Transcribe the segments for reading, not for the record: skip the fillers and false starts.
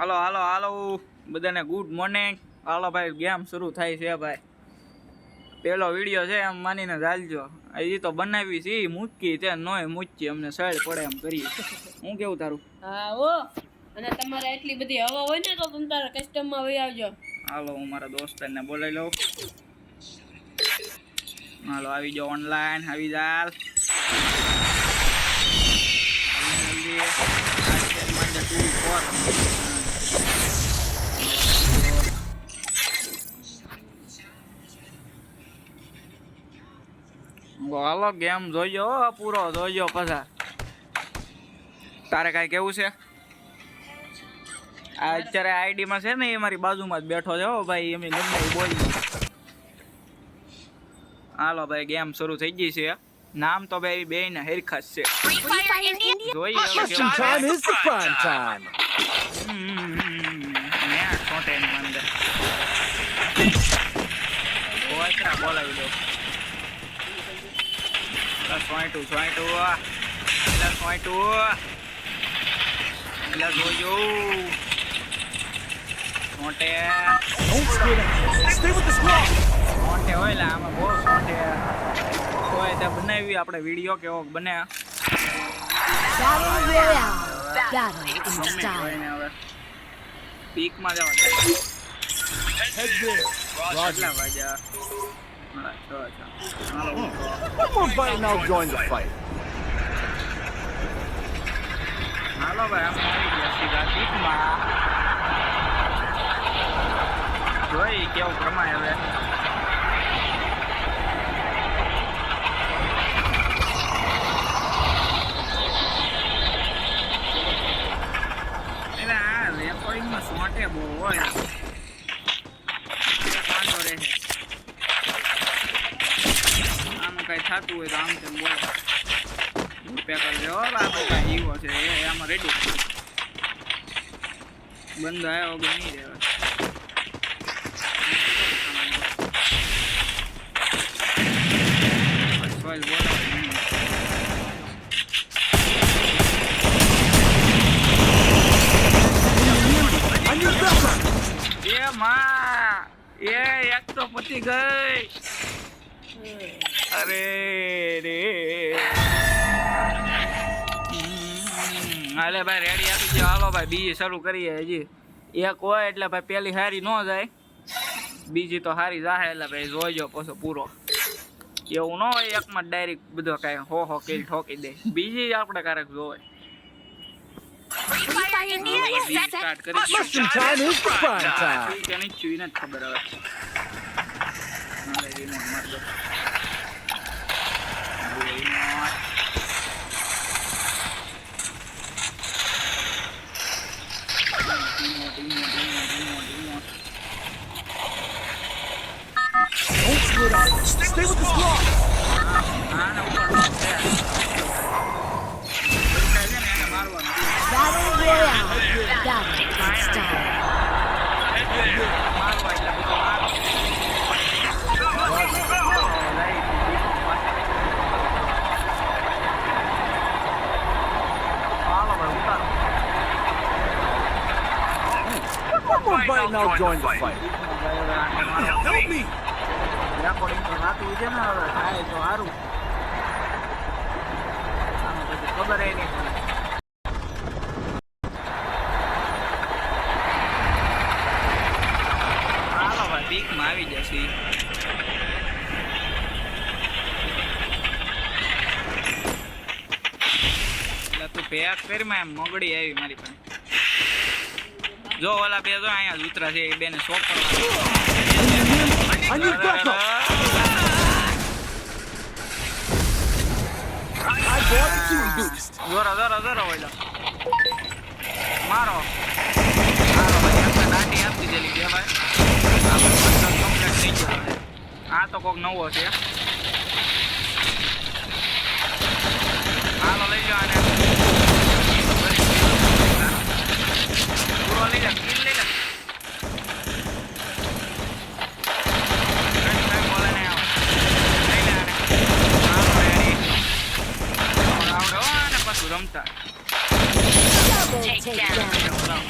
હાલો હાલો હાલો બધાને good morning. હાલો ભાઈ, game શરૂ થાય છે ભાઈ. પેલો વિડીયો છે એમ માનીને ચાલજો. હજી તો બનાવી છે મૂકી તે નોય મૂકી અમને સાઈડ પડે એમ કરીએ. હું કેવું તારું? હા ઓ, અને તમારે એટલી બધી હવા હોય ને તો તમે તારા કસ્ટમમાં વહી આવજો. હાલો હું મારા દોસ્તને બોલાવી લઉં. હાલો આવી જાઓ ઓનલાઈન, આવી જાલ. હાલો ગેમ જોઈજો, પૂરો જોઈજો પાછા. તારે કાંઈ કેવું છે? આ અત્યારે આઈડીમાં છે ને એ મારી બાજુમાં જ બેઠો છે હો ભાઈ, એમની નંબર બોલી. હાલો ભાઈ ગેમ શરૂ થઈ ગઈ છે. નામ તો ભાઈ બે ને હેરખાસ છે. જોઈએ બોલાવી દો. સોયટું જોજો મોટે હોય આમાં બહુ મોટે હોય તે બનાવી આપણે વિડીયો કેવો બને. પીકમાં જવા કેટલા વાગ્યા? હાલો ભાઈ અમે આવી ગયા સીધા પીકમાં. જોઈ કેવું પ્રમાણે હવે રેકોર્ડિંગમાં શોર્ટે બહુ હોય. વાંધો રહે આમાં કઈ થતું હોય તો આમ તેમ બોલે પેકર છે. આપણે કઈ ઈવો છે આમાં રેડી બંધ આવ્યો વગર નહીં રહેવા. સોઈલ બોલાવે નહીં. એ એક તો પતી ગઈ. અરે રે હાલે ભાઈ રેડી આપી દો. હાલો ભાઈ બીજી શરૂ કરીએ. હજી એક હોય એટલે ભાઈ પેલી હારી ન જાય, બીજી તો હારી જાહે. એટલે ભાઈ જોઈજો પછી પૂરો. એવું ન હોય એકમાં ડાયરેક્ટ બધો કાંઈ હો કિલ ઠોકી દે. બીજી આપણે ક્યારેક જોવાય. સ્ટાર્ટ કરી ખબર હવે. Stay with the squad. Battle Royale. Battle style. One more fight now. Join the fight. Help me. Recording તો સાચું છે ને હવે થાય તો સારું. આમાં પછી ખબર નહીં પડે. હાલો ભાઈ પીકમાં આવી જશે. એટલે તું પેક કરીમાં એમ મોગડી આવી મારી પાસે. જો ઓલા બે જો અહીંયા ઉતરા છે એ બેને shop I need backup. I bought the team boost. જોરો ઓલા મારો. હાલો ભાઈ આપણે દાંડી આપી દેલી છે ભાઈ. આપણે કમ્પ્લીટ થઈ ગયો. આ તો કોક નવો છે. હાલો લઈ જાઓ આને. પૂરો લઈ જા, કિલ લઈ જા. રમતા Double takedown.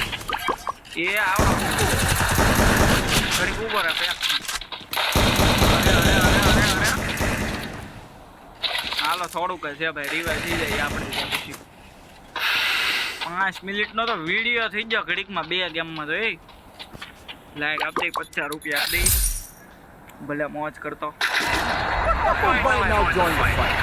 એ આવડો ઘડીક ઉભો રહે પેક હાલો થોડુંક જ છે ભાઈ રિવાઇવ થઈ જાય આપણે ત્યાં પછી 5 મિનિટનો તો વિડીયો થઈ ગયો ઘડીકમાં 2 ગેમમાં તો એ લાઈક આપી 50 રૂપિયા દે ભલે મોજ કરતો Everybody now join the fight.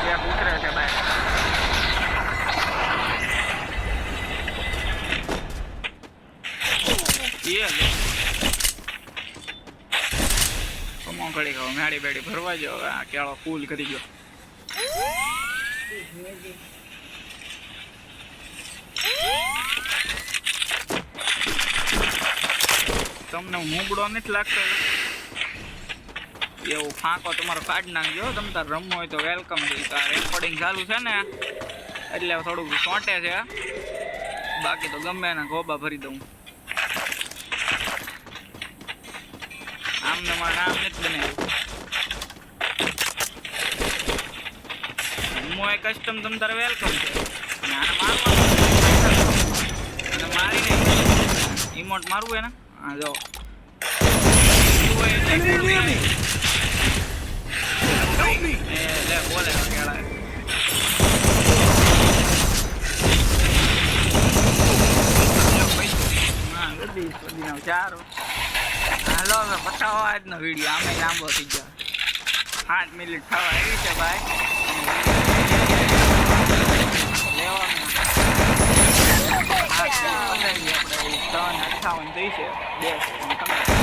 ત્યાં ઉતરે છે ભાઈ કમો ઘડી ખાવ મેડી બેડી ભરવા જો હવે આ કેળો ફૂલ કરી ગયો તમને મૂગડો નથી લાગતો એવું ફાંકો તમારો કાઢી નાખજો તમે તાર રમવો હોય તો વેલકમ છે રેકોર્ડિંગ ચાલુ છે ને એટલે થોડુંક સોંટે છે બાકી તો ગમે એના ગોબા ભરી દઉં આમને મારે નામ નથી બનાવ્યું હું એ કસ્ટમ તમ તારે વેલકમ છે અને આને મારવાનું અને મારી નહીં ઇમોટ મારવું હે ને હા જો લે બોલે કેળા ચારો હાલો હવે પતાવો આજનો વિડીયો આમે લાંબો થઈ ગયો 8 મિનિટ થવા આવી છે ભાઈ લેવાનું 58 થઈ છે 2